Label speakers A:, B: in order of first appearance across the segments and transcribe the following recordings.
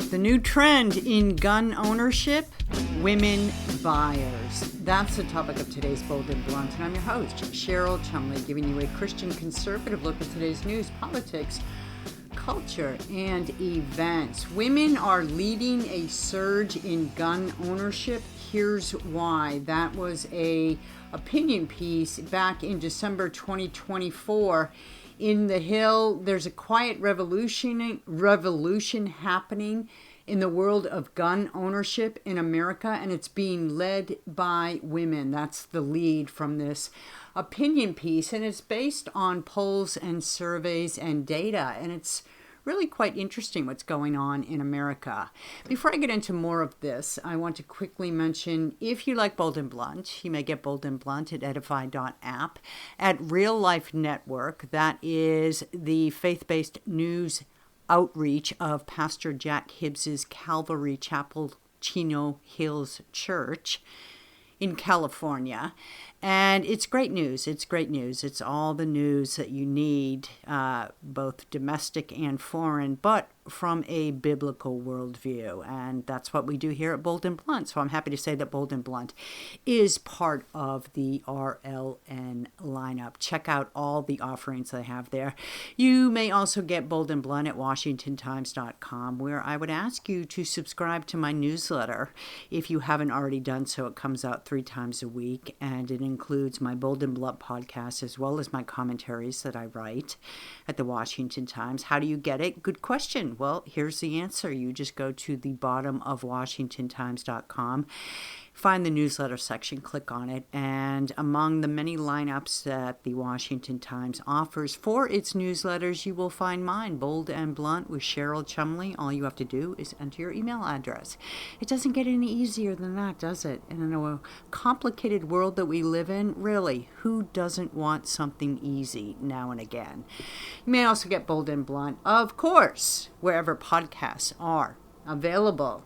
A: The new trend in gun ownership, women buyers. That's the topic of today's Bold and Blunt, and I'm your host, Cheryl Chumley, giving you a Christian conservative look at today's news, politics, culture, and events. Women are leading a surge in gun ownership. Here's why. That was a opinion piece back in December 2024. In the Hill, there's a quiet revolution happening in the world of gun ownership in America, and it's being led by women. That's the lead from this opinion piece, and it's based on polls and surveys and data, and it's really quite interesting what's going on in America. Before I get into more of this, I want to quickly mention, if you like Bold and Blunt, you may get Bold and Blunt at edify.app, at Real Life Network. That is the faith-based news outreach of Pastor Jack Hibbs's Calvary Chapel, Chino Hills Church in California. And it's great news. It's great news. It's all the news that you need, both domestic and foreign, but from a biblical worldview. And that's what we do here at Bold and Blunt. So I'm happy to say that Bold and Blunt is part of the RLN lineup. Check out all the offerings they have there. You may also get Bold and Blunt at WashingtonTimes.com, where I would ask you to subscribe to my newsletter. If you haven't already done so, it comes out 3 times a week, and it includes my Bold and Blunt podcast as well as my commentaries that I write at the Washington Times. How do you get it? Good question. Well, here's the answer. You just go to the bottom of WashingtonTimes.com, find the newsletter section, click on it, and among the many lineups that the Washington Times offers for its newsletters, you will find mine, Bold and Blunt with Cheryl Chumley. All you have to do is enter your email address. It doesn't get any easier than that, does it? And in a complicated world that we live in, really, who doesn't want something easy now and again? You may also get Bold and Blunt, of course, wherever podcasts are available.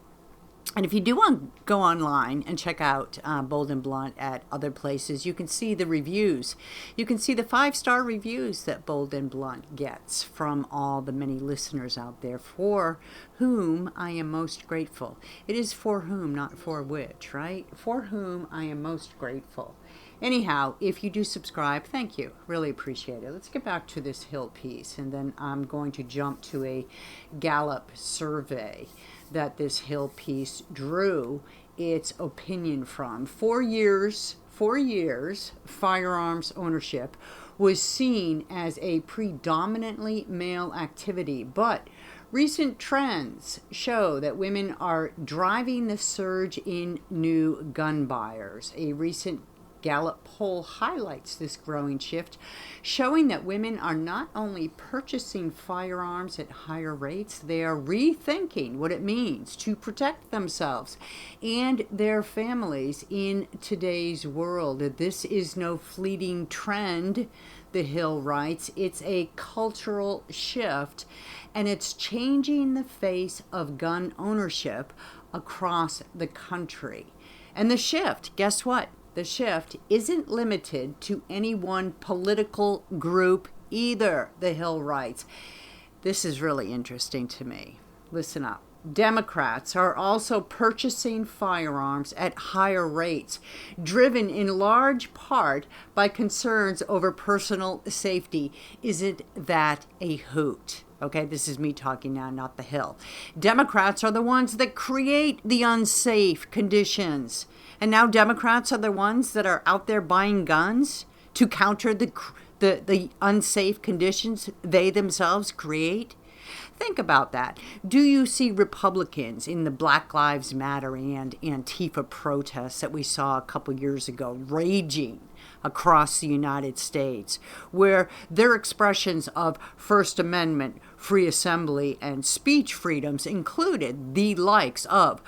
A: And if you do want to go online and check out Bold and Blunt at other places, you can see the reviews. You can see the 5-star reviews that Bold and Blunt gets from all the many listeners out there, for whom I am most grateful. It is for whom, not for which, right? For whom I am most grateful. Anyhow, if you do subscribe, thank you. Really appreciate it. Let's get back to this Hill piece, and then I'm going to jump to a Gallup survey that this Hill piece drew its opinion from. 4 years, firearms ownership was seen as a predominantly male activity, but recent trends show that women are driving the surge in new gun buyers. A recent Gallup poll highlights this growing shift, showing that women are not only purchasing firearms at higher rates, they are rethinking what it means to protect themselves and their families in today's world. This is no fleeting trend, the Hill writes. It's a cultural shift, and it's changing the face of gun ownership across the country. And the shift, guess what? The shift isn't limited to any one political group either, the Hill writes. This is really interesting to me. Listen up. Democrats are also purchasing firearms at higher rates, driven in large part by concerns over personal safety. Isn't that a hoot? Okay, this is me talking now, not the Hill. Democrats are the ones that create the unsafe conditions. And now Democrats are the ones that are out there buying guns to counter the unsafe conditions they themselves create. Think about that. Do you see Republicans in the Black Lives Matter and Antifa protests that we saw a couple years ago raging across the United States, where their expressions of First Amendment, free assembly, and speech freedoms included the likes of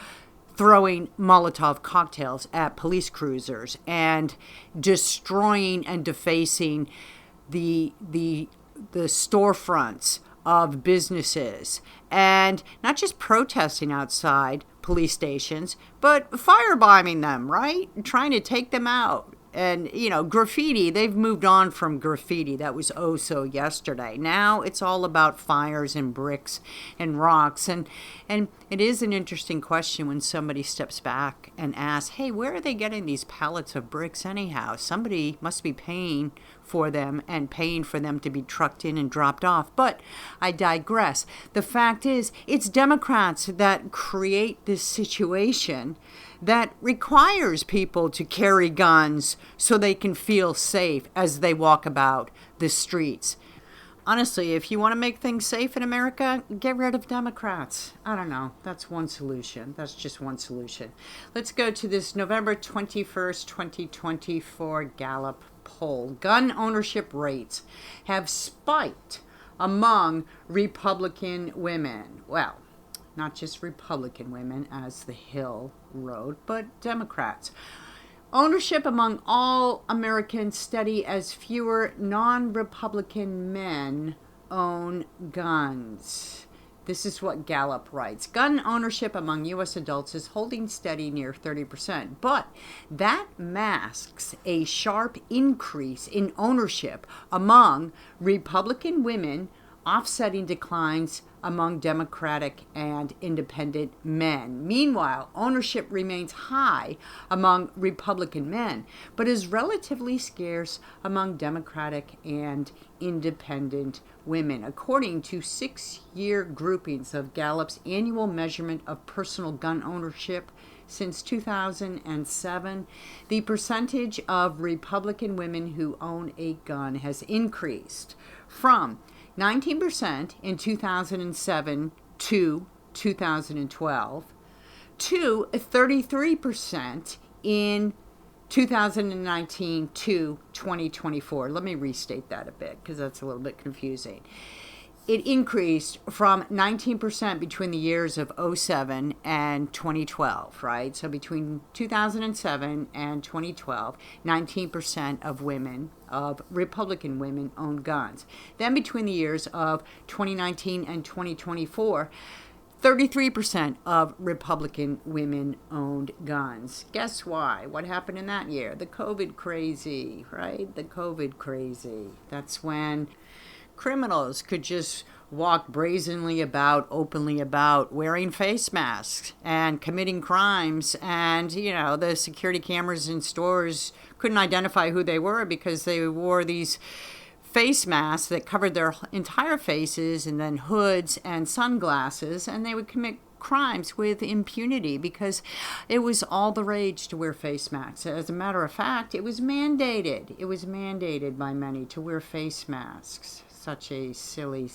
A: throwing Molotov cocktails at police cruisers and destroying and defacing the storefronts of businesses, and not just protesting outside police stations, but firebombing them, right? Trying to take them out. And, graffiti, they've moved on from graffiti. That was oh so yesterday. Now it's all about fires and bricks and rocks. And it is an interesting question when somebody steps back and asks, hey, where are they getting these pallets of bricks anyhow? Somebody must be paying for them and paying for them to be trucked in and dropped off. But I digress. The fact is, it's Democrats that create this situation that requires people to carry guns so they can feel safe as they walk about the streets. Honestly, if you want to make things safe in America, get rid of Democrats. I don't know. That's one solution. That's just one solution. Let's go to this November 21st, 2024 Gallup poll. Gun ownership rates have spiked among Republican women. Well, not just Republican women, as the Hill wrote, but Democrats. Ownership among all Americans steady as fewer non-Republican men own guns. This is what Gallup writes. Gun ownership among U.S. adults is holding steady near 30%, but that masks a sharp increase in ownership among Republican women, offsetting declines among Democratic and independent men. Meanwhile, ownership remains high among Republican men, but is relatively scarce among Democratic and independent women. According to 6-year groupings of Gallup's annual measurement of personal gun ownership since 2007, the percentage of Republican women who own a gun has increased from 19% in 2007 to 2012 to 33% in 2019 to 2024. Let me restate that a bit because that's a little bit confusing. It increased from 19% between the years of 2007 and 2012, right? So between 2007 and 2012, 19% of women, of Republican women, owned guns. Then between the years of 2019 and 2024, 33% of Republican women owned guns. Guess why? What happened in that year? The COVID crazy, right? The COVID crazy. That's when criminals could just walk brazenly about, openly about, wearing face masks and committing crimes. And, the security cameras in stores couldn't identify who they were because they wore these face masks that covered their entire faces, and then hoods and sunglasses, and they would commit crimes with impunity because it was all the rage to wear face masks. As a matter of fact, it was mandated. It was mandated by many to wear face masks. Such a silly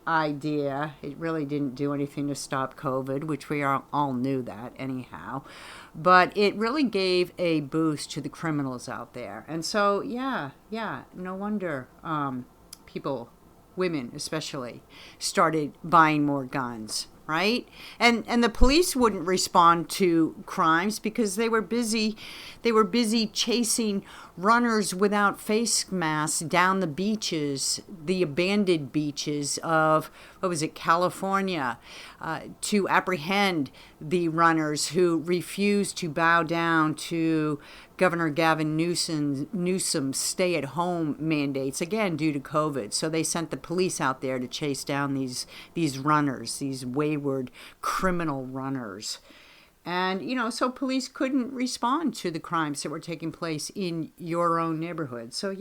A: idea. It really didn't do anything to stop COVID, which we all knew that anyhow. But it really gave a boost to the criminals out there. And so, no wonder people, women especially, started buying more guns, right? And the police wouldn't respond to crimes because they were busy chasing runners without face masks down the beaches, the abandoned beaches of, California, to apprehend the runners who refused to bow down to Governor Gavin Newsom's stay-at-home mandates, again, due to COVID. So they sent the police out there to chase down these runners, these wayward criminal runners. And, so police couldn't respond to the crimes that were taking place in your own neighborhood. So,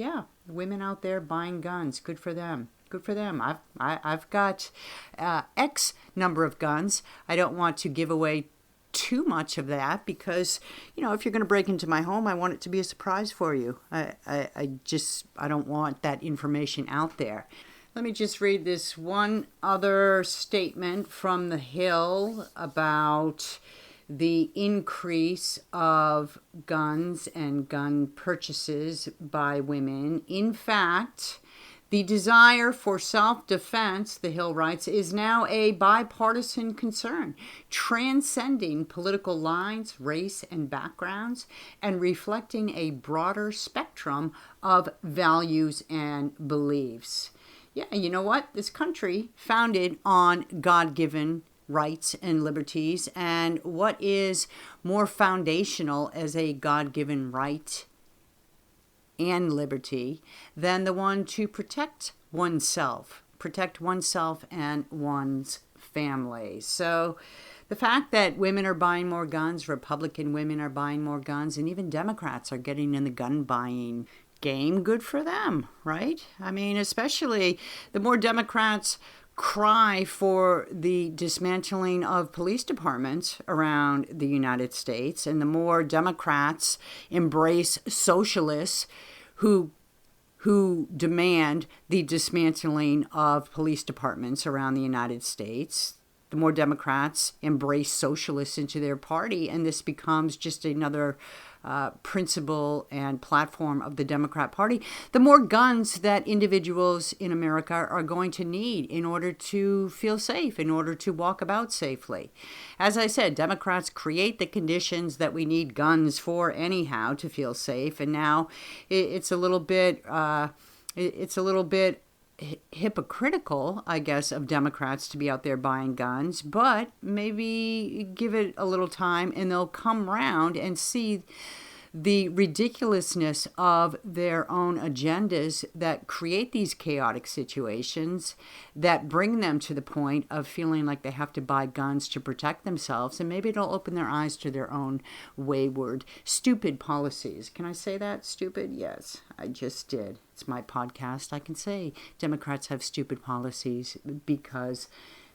A: women out there buying guns, good for them. Good for them. I've got X number of guns. I don't want to give away too much of that because, if you're going to break into my home, I want it to be a surprise for you. I don't want that information out there. Let me just read this one other statement from the Hill about the increase of guns and gun purchases by women. In fact, the desire for self-defense, the Hill writes, is now a bipartisan concern, transcending political lines, race, and backgrounds, and reflecting a broader spectrum of values and beliefs. Yeah, you know what? This country, founded on God-given rights and liberties, and what is more foundational as a God-given right and liberty than the one to protect oneself and one's family. So the fact that women are buying more guns, Republican women are buying more guns, and even Democrats are getting in the gun buying game, good for them, right? I mean, especially the more Democrats cry for the dismantling of police departments around the United States, and the more Democrats embrace socialists who demand the dismantling of police departments around the United States, the more Democrats embrace socialists into their party, and this becomes just another principle and platform of the Democrat Party, the more guns that individuals in America are going to need in order to feel safe, in order to walk about safely. As I said, Democrats create the conditions that we need guns for anyhow to feel safe, and now it's a little bit hypocritical, I guess, of Democrats to be out there buying guns, but maybe give it a little time and they'll come around and see the ridiculousness of their own agendas that create these chaotic situations that bring them to the point of feeling like they have to buy guns to protect themselves, and maybe it'll open their eyes to their own wayward, stupid policies. Can I say that? Stupid? Yes, I just did. It's my podcast. I can say Democrats have stupid policies because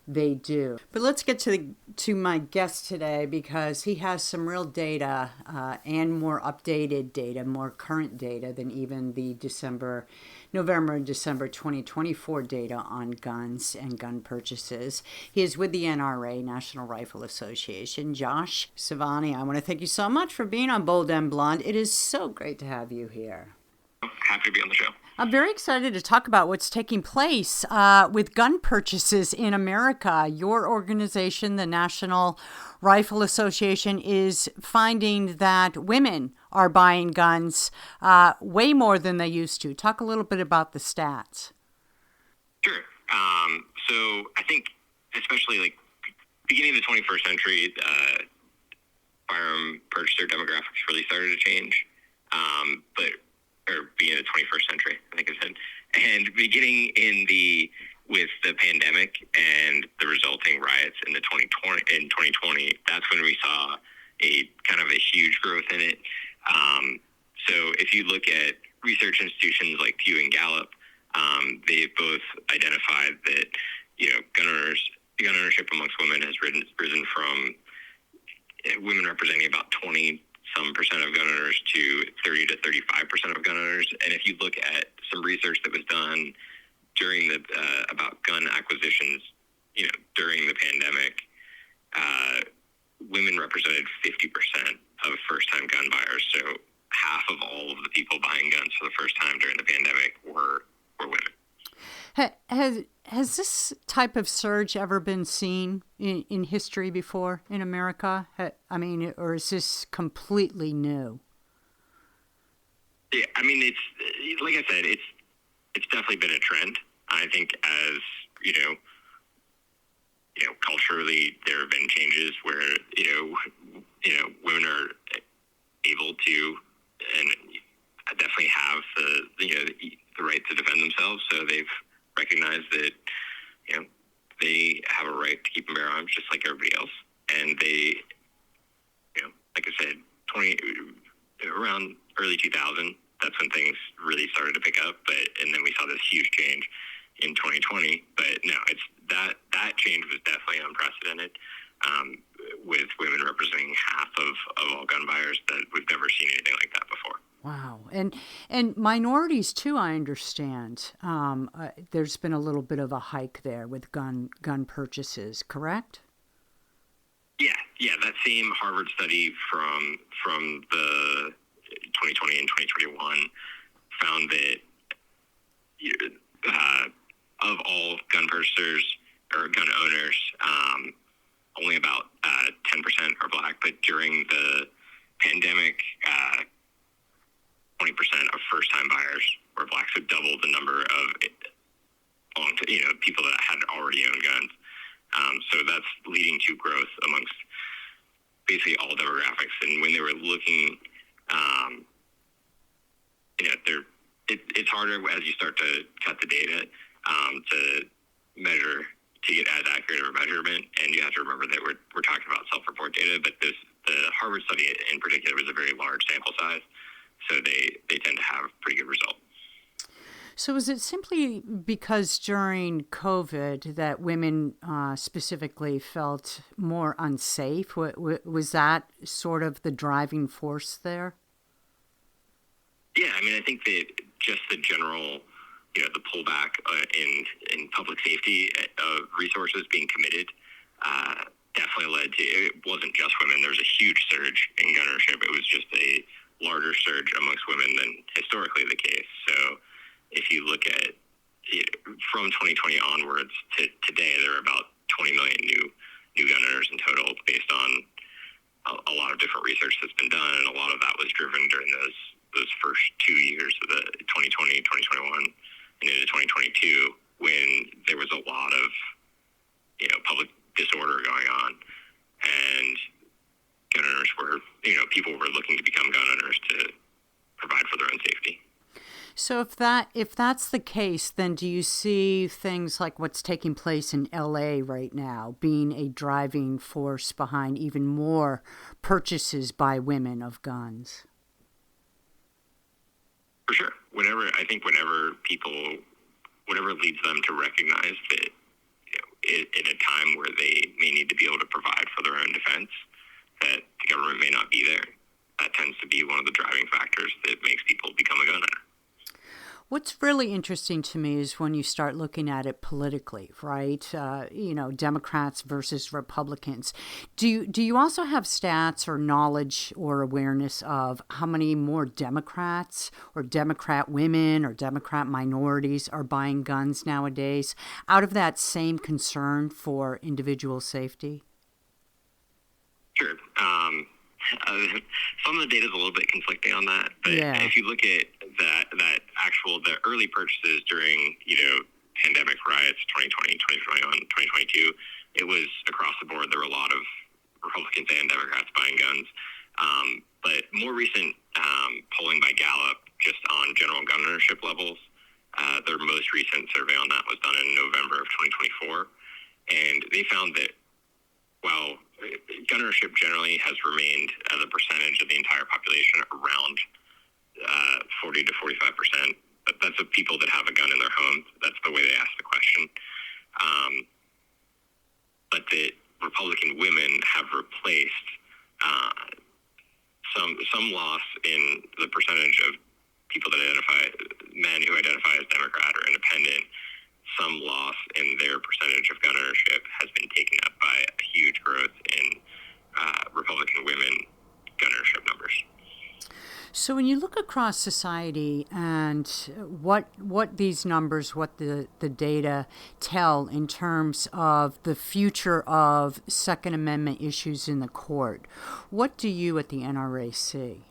A: they do. But let's get to my guest today, because he has some real data and more updated data, more current data than even the November and December 2024 data on guns and gun purchases. He is with the NRA, National Rifle Association. Josh Savani, I want to thank you so much for being on Bold and Blonde. It is so great to have you here.
B: Happy to be on the show.
A: I'm very excited to talk about what's taking place with gun purchases in America. Your organization, the National Rifle Association, is finding that women are buying guns way more than they used to. Talk a little bit about the stats.
B: Sure. So I think, especially like beginning of the 21st century, firearm purchaser demographics really started to change. Or beginning of the 21st century, I think I said. And beginning with the pandemic and the resulting riots in 2020, that's when we saw a kind of a huge growth in it. So if you look at research institutions like Pew and Gallup, they've both identified that, gun ownership amongst women has risen from women representing about 20% of gun owners to 30 to 35% of gun owners. And if you look at some research that was done during about gun acquisitions, during the pandemic, women represented 50% of first-time gun buyers. So half of all of the people buying guns for the first time during the pandemic were women.
A: Has this type of surge ever been seen in history before in America? I mean, or is this completely new?
B: Yeah, I mean, it's like I said, it's definitely been a trend. I think as culturally there have been changes where women are able to and definitely have the right to defend themselves. So they've recognized that they have a right to keep and bear arms just like everybody else, and they like I said, around early 2000, that's when things really started to pick up. And then we saw this huge change in 2020. But no, it's that change was definitely unprecedented, with women representing half of all gun buyers. That we've never seen anything like that before.
A: Wow. And minorities too, I understand. There's been a little bit of a hike there with gun purchases, correct?
B: Yeah. That same Harvard study from the 2020 and 2021 found that of all gun purchasers or gun owners, only about 10% are Black. But during the pandemic, 20% of first-time buyers were Black, so double the number of people that had already owned guns. So that's leading to growth amongst basically all demographics. And when they were looking, it's harder as you start to cut the data to measure, to get as accurate of a measurement. And you have to remember that we're talking about self-report data, but the Harvard study in particular was a very large sample size, so they tend to have pretty good results.
A: So is it simply because during COVID that women specifically felt more unsafe? Was that sort of the driving force there?
B: Yeah, I mean, I think that just the general, the pullback in public safety of resources being committed definitely led to, it wasn't just women. There was a huge surge in gun ownership. It was just a larger surge amongst women than historically the case. So if you look at from 2020 onwards to today, there are about 20 million new gun owners in total, based on a lot of different research that's been done, and a lot of that was driven during those first 2 years of the 2020, 2021, and into 2022, when there was a lot of public disorder going on, and gun owners were people were looking to become gun owners to provide for their own safety.
A: So if that's the case, then do you see things like what's taking place in LA right now being a driving force behind even more purchases by women of guns?
B: For sure. Whenever leads them to recognize that in a time where they may need to be able to provide for their own defense, that the government may not be there, that tends to be one of the driving factors that makes people become a gun owner.
A: What's really interesting to me is when you start looking at it politically, right? Democrats versus Republicans. Do you also have stats or knowledge or awareness of how many more Democrats or Democrat women or Democrat minorities are buying guns nowadays out of that same concern for individual safety?
B: Sure. Some of the data is a little bit conflicting on that, but if you look at the early purchases during, pandemic riots, 2020, 2021, 2022, it was across the board. There were a lot of Republicans and Democrats buying guns. But more recent polling by Gallup, just on general gun ownership levels, their most recent survey on that was done in November of 2024. And they found that while gun ownership generally has remained as a percentage of the entire population around 40 to 45%. That's of people that have a gun in their home. That's the way they ask the question. But that Republican women have replaced some loss in the percentage of people that men who identify as Democrat or independent. Some loss in their percentage of gun ownership has been taken up by a huge growth in Republican women gun ownership numbers.
A: So when you look across society and what these numbers, what the data tell in terms of the future of Second Amendment issues in the court, what do you at the NRA see?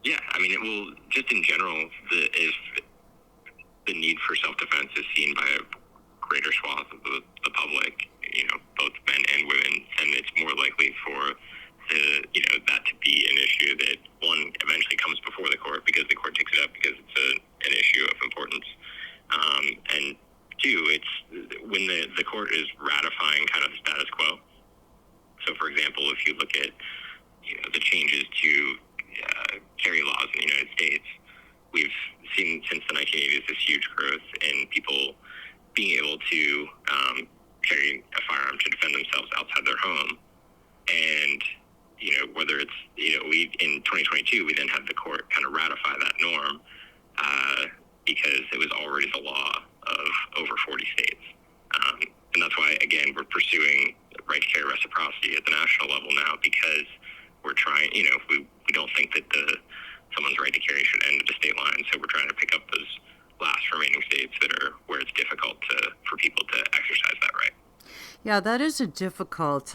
B: Yeah, I mean, it will, just in general, if the need for self-defense is seen by a greater swath of the public, both men and women, and it's more likely for that to be an issue that, one, eventually comes before the court because the court takes it up because it's an issue of importance, and two, it's when the court is ratifying kind of the status quo. So, for example, if you look at the changes to carry laws in the United States, we've seen since the 1980s this huge growth in people being able to carry a firearm to defend themselves outside their home. And, whether it's, we in 2022, we then had the court kind of ratify that norm because it was already the law of over 40 states. And that's why, again, we're pursuing right to carry reciprocity at the national level now, because we're trying, we don't think that someone's right to carry should end at the state line. So we're trying to pick up those last remaining states that are where it's difficult for people to exercise that right.
A: Yeah, that is a difficult,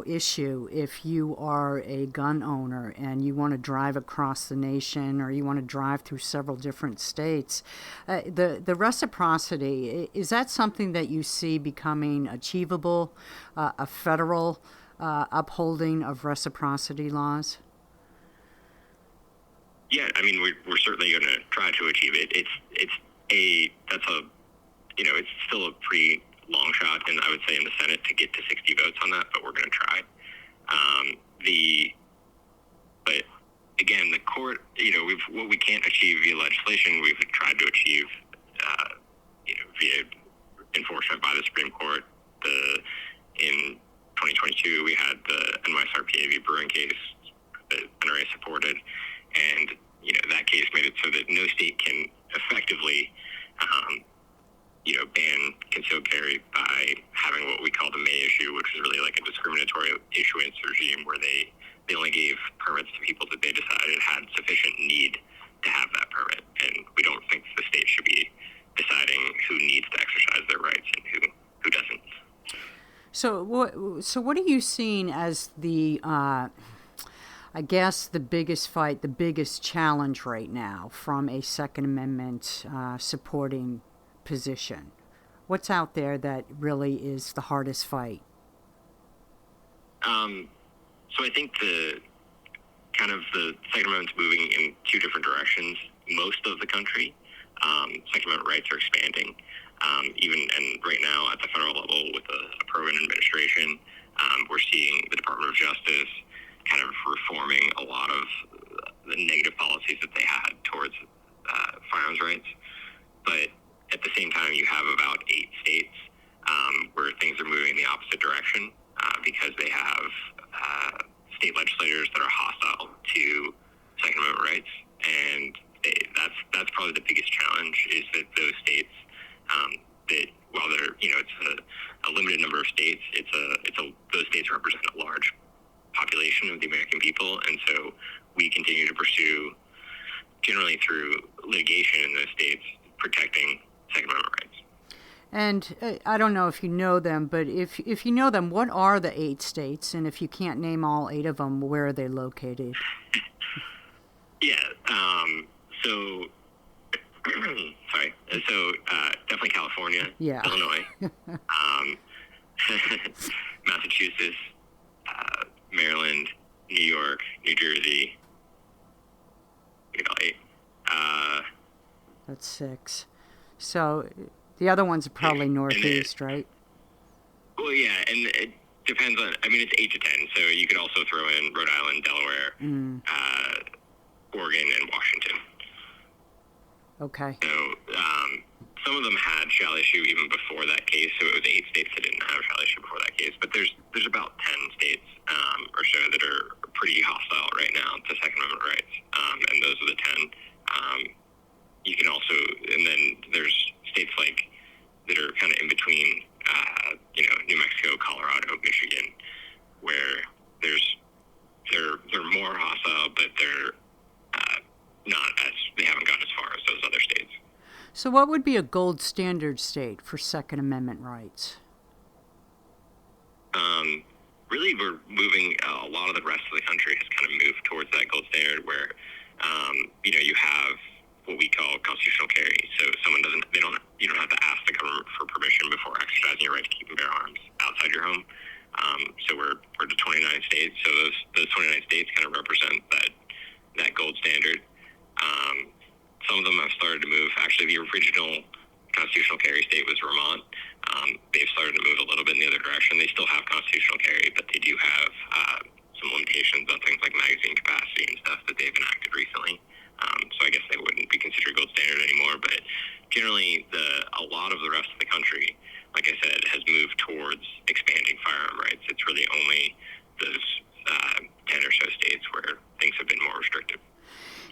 A: issue if you are a gun owner and you want to drive across the nation or you want to drive through several different states. The reciprocity, is that something that you see becoming achievable, a federal upholding of reciprocity laws?
B: Yeah, I mean, we're certainly going to try to achieve it. It's still a pretty long shot, and I would say in the Senate to get to 60 votes on that, but we're going to try. But again, the court, what we can't achieve via legislation, we've tried to achieve, via enforcement by the Supreme Court. In 2022, we had the NYSRPA v. Brewing case that NRA supported, and that case made it so that no state can effectively ban concealed carry by having what we call the May issue, which is really like a discriminatory issuance regime where they only gave permits to people that they decided had sufficient need to have that permit. And we don't think the state should be deciding who needs to exercise their rights and who doesn't.
A: So what are you seeing as the the biggest fight, the biggest challenge right now from a Second Amendment supporting position? What's out there that really is the hardest fight?
B: So I think the Second Amendment's moving in two different directions. Most of the country, Second Amendment rights are expanding. And right now at the federal level with a pro-gun administration, we're seeing the Department of Justice kind of reforming a lot of the negative policies that they had towards firearms rights. But at the same time, you have about 8 states where things are moving in the opposite direction because they have state legislators that are hostile to Second Amendment rights. And that's probably the biggest challenge, is that those states, that while they're, it's a limited number of states, those states represent a large population of the American people. And so we continue to pursue, generally through litigation in those states, protecting Second Amendment rights.
A: And I don't know if you know them, but if you know them, what are the 8 states? And if you can't name all 8 of them, where are they located?
B: Yeah. So, sorry. So definitely California,
A: yeah.
B: Illinois, Massachusetts, Maryland, New York, New Jersey. I got 8.
A: That's 6. So the other ones are probably Northeast, right?
B: Well, yeah, and it depends on, it's 8 to 10, so you could also throw in Rhode Island, Delaware, Oregon, and Washington.
A: Okay.
B: So some of them had shall issue even before that case, so it was 8 states that didn't have shall issue before that case, but there's about 10 states or so that are pretty hostile right now to Second Amendment rights, and those are the 10. You can also, and then there's states that are kind of in between, New Mexico, Colorado, Michigan, where they're more hostile, but they're they haven't gone as far as those other states.
A: So what would be a gold standard state for Second Amendment rights?
B: Really, we're moving, a lot of the rest of the country has kind of moved towards that gold standard where, you have what we call constitutional carry. So you don't have to ask the government for permission before exercising your right to keep and bear arms outside your home. So we're to 29 states. So those 29 states kind of represent that gold standard. Some of them have started to move. Actually, the original constitutional carry state was Vermont. They've started to move a little bit in the other direction. They still have constitutional carry, but they do have some limitations on things like magazine capacity and stuff that they've enacted recently. So I guess they wouldn't be considered gold standard anymore. But generally, a lot of the rest of the country, like I said, has moved towards expanding firearm rights. It's really only those 10 or so states where things have been more restrictive.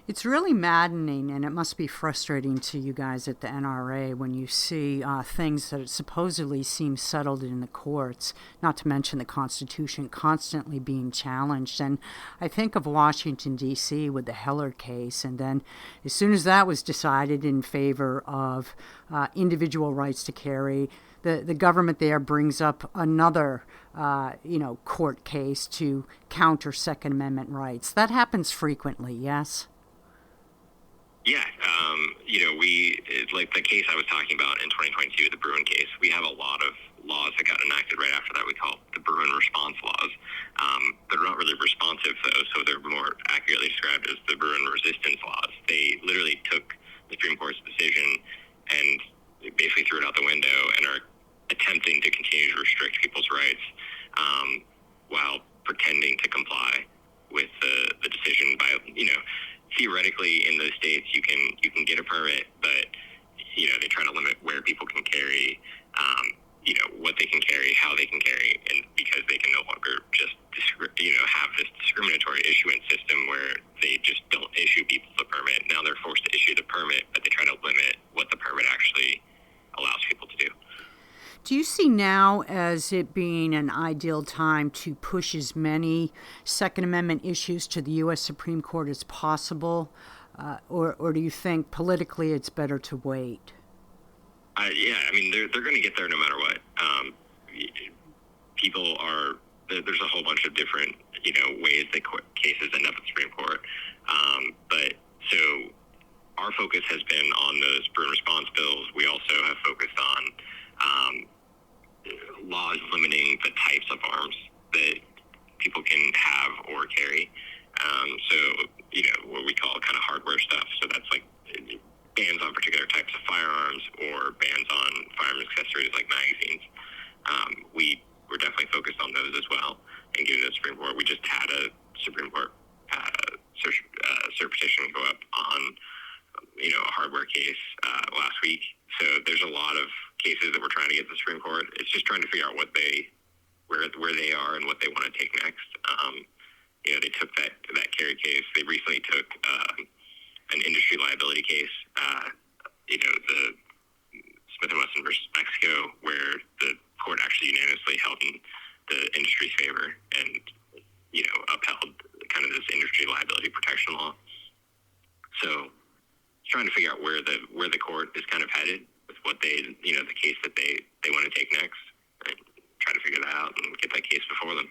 A: It's really maddening, and it must be frustrating to you guys at the NRA when you see things that supposedly seem settled in the courts, not to mention the Constitution constantly being challenged. And I think of Washington, D.C. with the Heller case, and then as soon as that was decided in favor of individual rights to carry, the government there brings up another, court case to counter Second Amendment rights. That happens frequently, yes?
B: Yeah, like the case I was talking about in 2022, the Bruin case, we have a lot of laws that got enacted right after that we call the Bruin response laws. They're not really responsive, though, so they're more accurately described as the Bruin resistance laws. They literally took the Supreme Court's decision and basically threw it out the window and are attempting to continue to restrict people's rights while pretending to comply with the decision by, theoretically in those states you can get a permit, but they try to limit where people can carry, what they can carry, how they can carry, and because they can no longer just have this discriminatory issuance system where they just don't issue people the permit. Now they're forced to issue the permit, but they try to limit what the permit actually allows people to do.
A: Do you see now as it being an ideal time to push as many Second Amendment issues to the U.S. Supreme Court as possible, or do you think politically it's better to wait?
B: They're going to get there no matter what. There's a whole bunch of different, ways that cases end up at the Supreme Court. But so our focus has been on those Bruin response bills. We also have focused on laws limiting the types of arms that people can have or carry. What we call kind of hardware stuff. So that's like bans on particular types of firearms or bans on firearm accessories like magazines. We're definitely focused on those as well. And given the Supreme Court, we just had a Supreme Court cert petition go up on a hardware case last week. So there's a lot of cases that we're trying to get to the Supreme Court. It's just trying to figure out where they are and what they want to take next. They took that carry case. They recently took an industry liability case. The Smith & Wesson versus Mexico, where the court actually unanimously held in the industry's favor and upheld kind of this industry liability protection law. So trying to figure out where the court is kind of headed with what the case that they want to take next, and try to figure that out and get that case before them.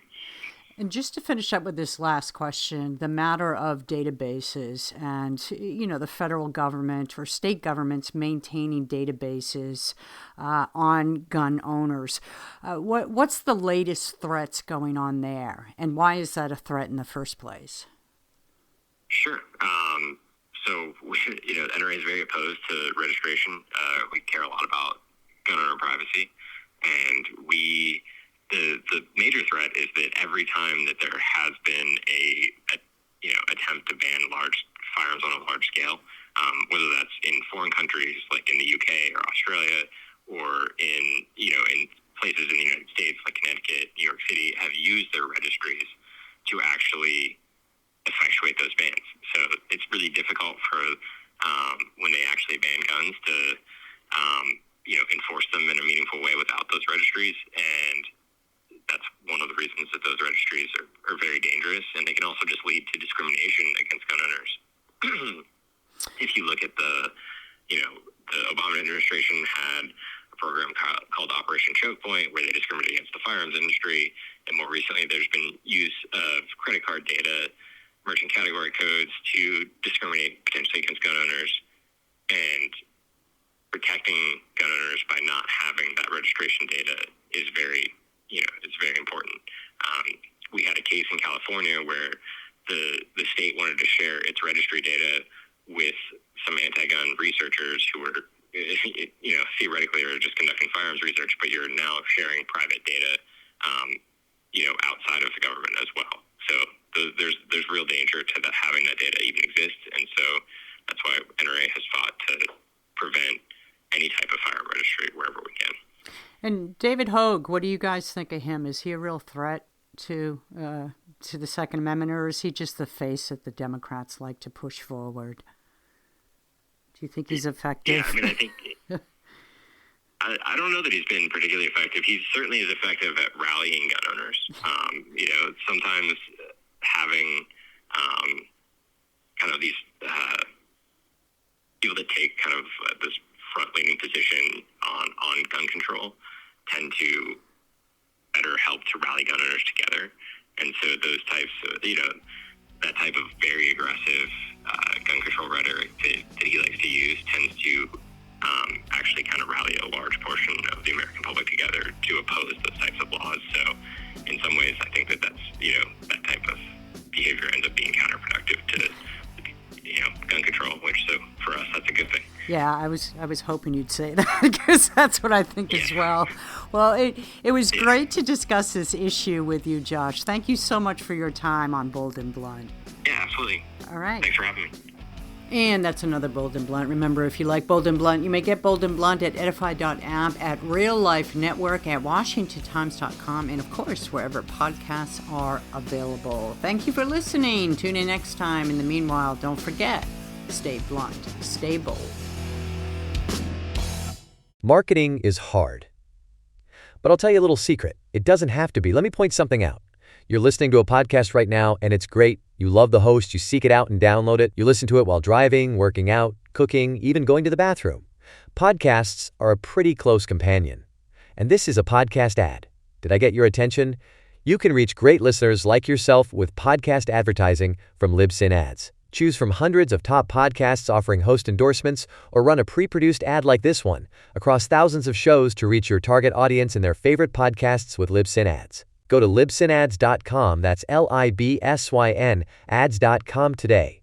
A: And just to finish up with this last question, the matter of databases and, the federal government or state governments maintaining databases on gun owners. What's the latest threats going on there? And why is that a threat in the first place?
B: Sure. NRA is very opposed to registration. We care a lot about gun owner privacy, and the major threat is that every time that there has been a attempt to ban large firearms on a large scale, whether that's in foreign countries like in the UK or Australia, or in places in the United States like Connecticut, New York City, have used their registries to actually effectuate those bans. So it's really difficult for when they actually ban guns to enforce them in a meaningful way without those registries, and that's one of the reasons that those registries are very dangerous, and they can also just lead to discrimination against gun owners. If you look at the Obama administration had a program called Operation Choke Point, where they discriminated against the firearms industry, and more recently there's been use of credit card data, merchant category codes to discriminate potentially against gun owners, and protecting gun owners by not having that registration data is it's very important. We had a case in California where the state wanted to share its registry data with some anti-gun researchers who were, theoretically are just conducting firearms research, but you're now sharing private data, outside of the government as well. So there's real danger to having that data even exist, and so that's why NRA has fought to prevent any type of firearm registry wherever we can.
A: And David Hogue, what do you guys think of him? Is he a real threat to the Second Amendment, or is he just the face that the Democrats like to push forward? Do you think he's effective?
B: Yeah, I think I don't know that he's been particularly effective. He certainly is effective at rallying gun owners. Sometimes having kind of these people that take kind of this front-leaning position on gun control tend to better help to rally gun owners together. And so those types of, that type of very aggressive gun control rhetoric that he likes to use tends to actually kind of rally a large portion of the American public together to oppose those types of laws. So in some ways, I think that's, that type of behavior ends up being counterproductive to, gun control, which, so for us, that's a good thing.
A: Yeah, I was hoping you'd say that because that's what I think as well. Well, it was great to discuss this issue with you, Josh. Thank you so much for your time on Bold and Blunt.
B: Yeah, absolutely.
A: All right.
B: Thanks for having me.
A: And that's another Bold and Blunt. Remember, if you like Bold and Blunt, you may get Bold and Blunt at edify.app, at Real Life Network, at WashingtonTimes.com, and of course, wherever podcasts are available. Thank you for listening. Tune in next time. In the meanwhile, don't forget, stay blunt, stay bold.
C: Marketing is hard. But I'll tell you a little secret. It doesn't have to be. Let me point something out. You're listening to a podcast right now, and it's great. You love the host. You seek it out and download it. You listen to it while driving, working out, cooking, even going to the bathroom. Podcasts are a pretty close companion. And this is a podcast ad. Did I get your attention? You can reach great listeners like yourself with podcast advertising from Libsyn Ads. Choose from hundreds of top podcasts offering host endorsements, or run a pre-produced ad like this one across thousands of shows to reach your target audience in their favorite podcasts with Libsyn Ads. Go to libsynads.com, that's LIBSYN, ads.com today.